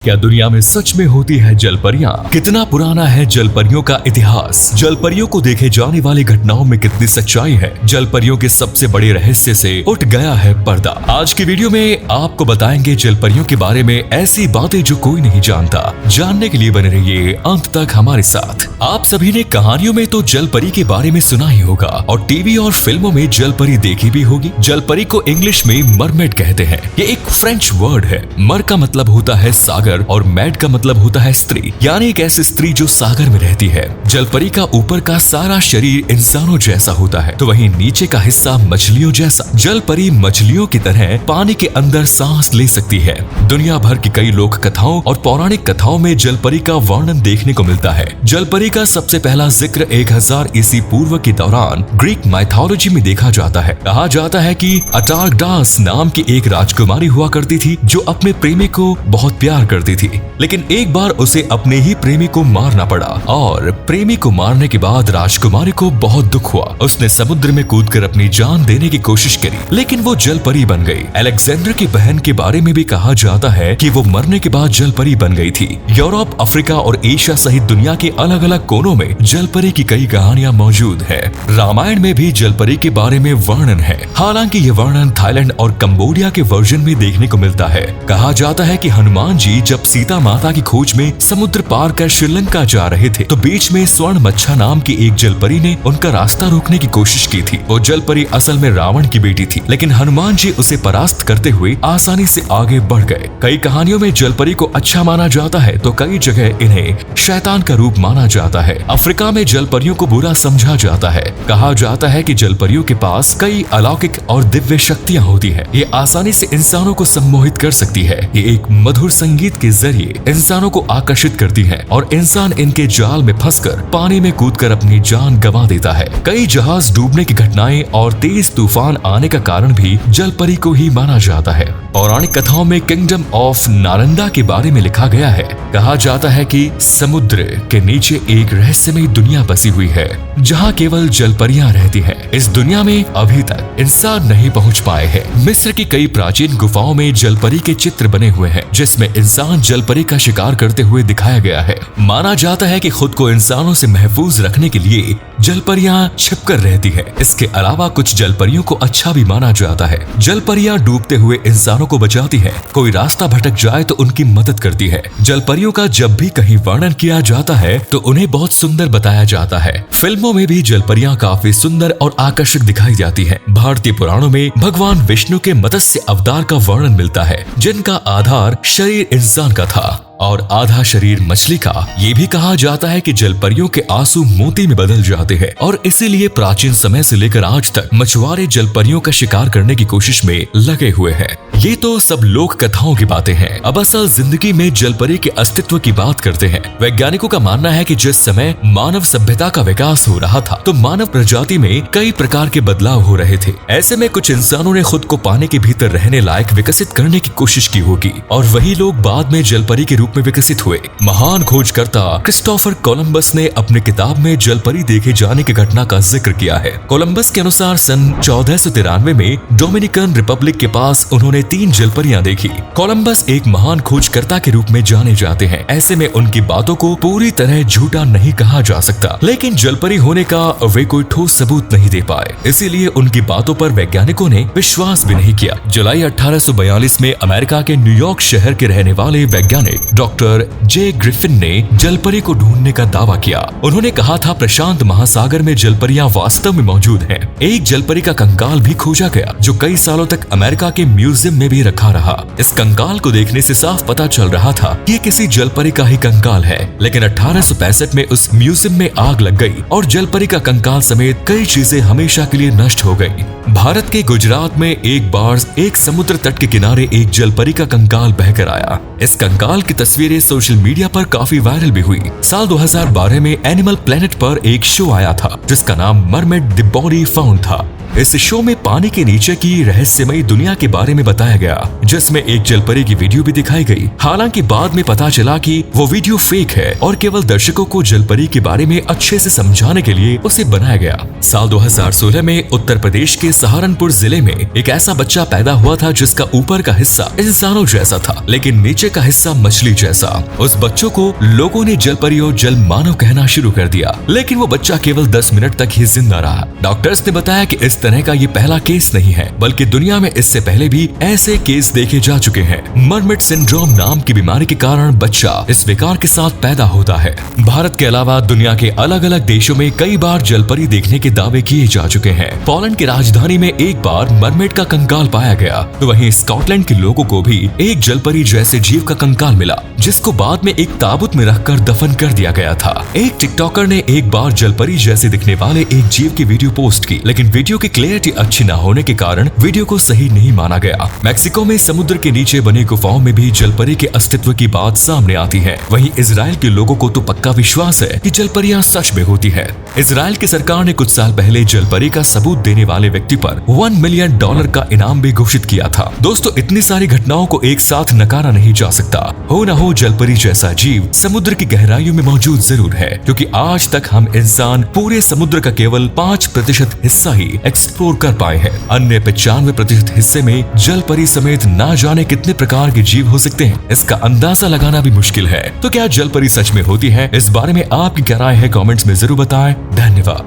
क्या दुनिया में सच में होती है जलपरियां? कितना पुराना है जलपरियों का इतिहास? जलपरियों को देखे जाने वाली घटनाओं में कितनी सच्चाई है? जलपरियों के सबसे बड़े रहस्य से उठ गया है पर्दा। आज की वीडियो में आपको बताएंगे जलपरियों के बारे में ऐसी बातें जो कोई नहीं जानता। जानने के लिए बने रहिए अंत तक हमारे साथ। आप सभी ने कहानियों में तो जलपरी के बारे में सुना ही होगा और टीवी और फिल्मों में जलपरी देखी भी होगी। जलपरी को इंग्लिश में मरमेड कहते हैं। ये एक फ्रेंच वर्ड है। मर का मतलब होता है सागर और मैड का मतलब होता है स्त्री, यानी एक ऐसी स्त्री जो सागर में रहती है। जलपरी का ऊपर का सारा शरीर इंसानों जैसा होता है तो वहीं नीचे का हिस्सा मछलियों जैसा। जलपरी मछलियों की तरह पानी के अंदर सांस ले सकती है। दुनिया भर की कई लोक कथाओं और पौराणिक कथाओं में जलपरी का वर्णन देखने को मिलता है। जलपरी का सबसे पहला जिक्र 1000 ईसी पूर्व के दौरान ग्रीक माइथोलॉजी में देखा जाता है। कहा जाता है कि अटार्गडास नाम की एक राजकुमारी हुआ करती थी जो अपने प्रेमी को बहुत प्यार करती थी, लेकिन एक बार उसे अपने ही प्रेमी को मारना पड़ा और प्रेमी को मारने के बाद राजकुमारी को बहुत दुख हुआ। उसने समुद्र में कूदकर अपनी जान देने की कोशिश करी, लेकिन वो जलपरी बन गई। अलेक्जेंडर की बहन के बारे में भी कहा जाता है कि वो मरने के बाद जलपरी बन गई थी। यूरोप, अफ्रीका और एशिया सहित दुनिया के अलग अलग कोनों में जलपरी की कई कहानियां मौजूद है। रामायण में भी जलपरी के बारे में वर्णन है। हालांकि ये वर्णन थाईलैंड और कंबोडिया के वर्जन में देखने को मिलता है। कहा जाता है कि हनुमान जी जब सीता माता की खोज में समुद्र पार कर श्रीलंका जा रहे थे तो बीच में स्वर्ण मच्छा नाम की एक जलपरी ने उनका रास्ता रोकने की कोशिश की थी। वो जलपरी असल में रावण की बेटी थी, लेकिन हनुमान जी उसे परास्त करते हुए आसानी से आगे बढ़ गए। कई कहानियों में जलपरी को अच्छा माना जाता है तो कई जगह इन्हें शैतान का रूप माना जाता है। अफ्रीका में जलपरियों को बुरा समझा जाता है। कहा जाता है कि जलपरियों के पास कई अलौकिक और दिव्य शक्तियां होती है। ये आसानी से इंसानों को सम्मोहित कर सकती है। ये एक मधुर संगीत के जरिए इंसानों को आकर्षित करती है और इंसान इनके जाल में फंसकर पानी में कूदकर अपनी जान गंवा देता है। कई जहाज डूबने की घटनाएं और तेज तूफान आने का कारण भी जलपरी को ही माना जाता है। पौराणिक कथाओं में किंगडम ऑफ नालंदा के बारे में लिखा गया है। कहा जाता है कि समुद्र के नीचे एक रहस्यमयी दुनिया बसी हुई है जहाँ केवल जलपरियां रहती हैं। इस दुनिया में अभी तक इंसान नहीं पहुँच पाए हैं। मिस्र की कई प्राचीन गुफाओं में जलपरी के चित्र बने हुए हैं जिसमें इंसान जलपरी का शिकार करते हुए दिखाया गया है। माना जाता है कि खुद को इंसानों से महफूज रखने के लिए जलपरियां छिपकर रहती है। इसके अलावा कुछ जलपरियों को अच्छा भी माना जाता है। जलपरियां डूबते हुए इंसानों को बचाती है। कोई रास्ता भटक जाए तो उनकी मदद करती है। जलपरियों का जब भी कहीं वर्णन किया जाता है तो उन्हें बहुत सुंदर बताया जाता है। फिल्मों में भी जलपरियां काफी सुंदर और आकर्षक दिखाई जाती है। भारतीय पुराणों में भगवान विष्णु के मत्स्य अवतार का वर्णन मिलता है जिनका आधार शरीर इंसान का था और आधा शरीर मछली का। ये भी कहा जाता है कि जलपरियों के आंसू मोती में बदल जाते हैं और इसीलिए प्राचीन समय से लेकर आज तक मछुआरे जलपरियों का शिकार करने की कोशिश में लगे हुए हैं। ये तो सब लोक कथाओं की बातें हैं। अब असल जिंदगी में जलपरी के अस्तित्व की बात करते हैं। वैज्ञानिकों का मानना है कि जिस समय मानव सभ्यता का विकास हो रहा था तो मानव प्रजाति में कई प्रकार के बदलाव हो रहे थे। ऐसे में कुछ इंसानों ने खुद को पानी के भीतर रहने लायक विकसित करने की कोशिश की होगी और वही लोग बाद में जलपरी के में विकसित हुए। महान खोजकर्ता क्रिस्टोफर कोलंबस ने अपनी किताब में जलपरी देखे जाने की घटना का जिक्र किया है। कोलंबस के अनुसार सन 1493 में डोमिनिकन रिपब्लिक के पास उन्होंने 3 जलपरियां देखी। कोलंबस एक महान खोजकर्ता के रूप में जाने जाते हैं। ऐसे में उनकी बातों को पूरी तरह झूठा नहीं कहा जा सकता, लेकिन जलपरी होने का वे कोई ठोस सबूत नहीं दे पाए। इसीलिए उनकी बातों पर वैज्ञानिकों ने विश्वास भी नहीं किया। जुलाई 1842 में अमेरिका के न्यूयॉर्क शहर के रहने वाले वैज्ञानिक डॉक्टर जे ग्रिफिन ने जलपरी को ढूंढने का दावा किया। उन्होंने कहा था प्रशांत महासागर में जलपरियां वास्तव में मौजूद हैं। एक जलपरी का कंकाल भी खोजा गया जो कई सालों तक अमेरिका के म्यूजियम में भी रखा रहा। इस कंकाल को देखने से साफ पता चल रहा था कि ये किसी जलपरी का ही कंकाल है, लेकिन 1865 में उस म्यूजियम में आग लग गई और जलपरी का कंकाल समेत कई चीजें हमेशा के लिए नष्ट हो गई। भारत के गुजरात में एक बार एक समुद्र तट के किनारे एक जलपरी का कंकाल बहकर आया। इस कंकाल की तस्वीरें सोशल मीडिया पर काफी वायरल भी हुई। साल 2012 में एनिमल प्लेनेट पर एक शो आया था जिसका नाम मरमेड द बॉडी फाउंड था। इस शो में पानी के नीचे की रहस्यमयी दुनिया के बारे में बताया गया, जिसमें एक जलपरी की वीडियो भी दिखाई गई। हालांकि बाद में पता चला कि वो वीडियो फेक है और केवल दर्शकों को जलपरी के बारे में अच्छे से समझाने के लिए उसे बनाया गया। साल 2016 में उत्तर प्रदेश के सहारनपुर जिले में एक ऐसा बच्चा पैदा हुआ था जिसका ऊपर का हिस्सा इंसानों जैसा था, लेकिन नीचे का हिस्सा मछली जैसा। उस बच्चों को लोगों ने जलपरियों जल मानव कहना शुरू कर दिया, लेकिन वो बच्चा केवल 10 मिनट तक ही जिंदा रहा। डॉक्टर्स ने बताया कि इस तरह का ये पहला केस नहीं है, बल्कि दुनिया में इससे पहले भी ऐसे केस देखे जा चुके हैं। मरमिट सिंड्रोम नाम की बीमारी के कारण बच्चा इस विकार के साथ पैदा होता है। भारत के अलावा दुनिया के अलग अलग देशों में कई बार जलपरी देखने के दावे किए जा चुके हैं। पोलैंड की राजधानी में एक बार मरमेड का कंकाल पाया गया, तो वहीं स्कॉटलैंड के लोगों को भी एक जलपरी जैसे जीव का कंकाल मिला, जिसको बाद में एक ताबूत में रखकर दफन कर दिया गया था। एक टिकटॉकर ने एक बार जलपरी जैसे दिखने वाले एक जीव की वीडियो पोस्ट की, लेकिन वीडियो की क्लैरिटी अच्छी न होने के कारण वीडियो को सही नहीं माना गया। मैक्सिको में समुद्र के नीचे बनी गुफाओं में भी जलपरी के अस्तित्व की बात सामने आती है। वहीं इजराइल के लोगों को तो पक्का विश्वास है कि जलपरियां सच में होती है। इजराइल की सरकार ने कुछ साल पहले जलपरी का सबूत देने वाले व्यक्ति पर $1 मिलियन का इनाम भी घोषित किया था। दोस्तों, इतनी सारी घटनाओं को एक साथ नकारा नहीं जा सकता। हो न हो जलपरी जैसा जीव समुद्र की गहराइयों में मौजूद जरूर है, क्योंकि आज तक हम इंसान पूरे समुद्र का केवल 5% हिस्सा ही एक्सप्लोर कर पाए हैं। अन्य 95% हिस्से में जलपरी समेत ना जाने कितने प्रकार के जीव हो सकते हैं, इसका अंदाजा लगाना भी मुश्किल है। तो क्या जलपरी सच में होती है? इस बारे में आपकी क्या राय है? कमेंट्स में जरूर बताएं। धन्यवाद।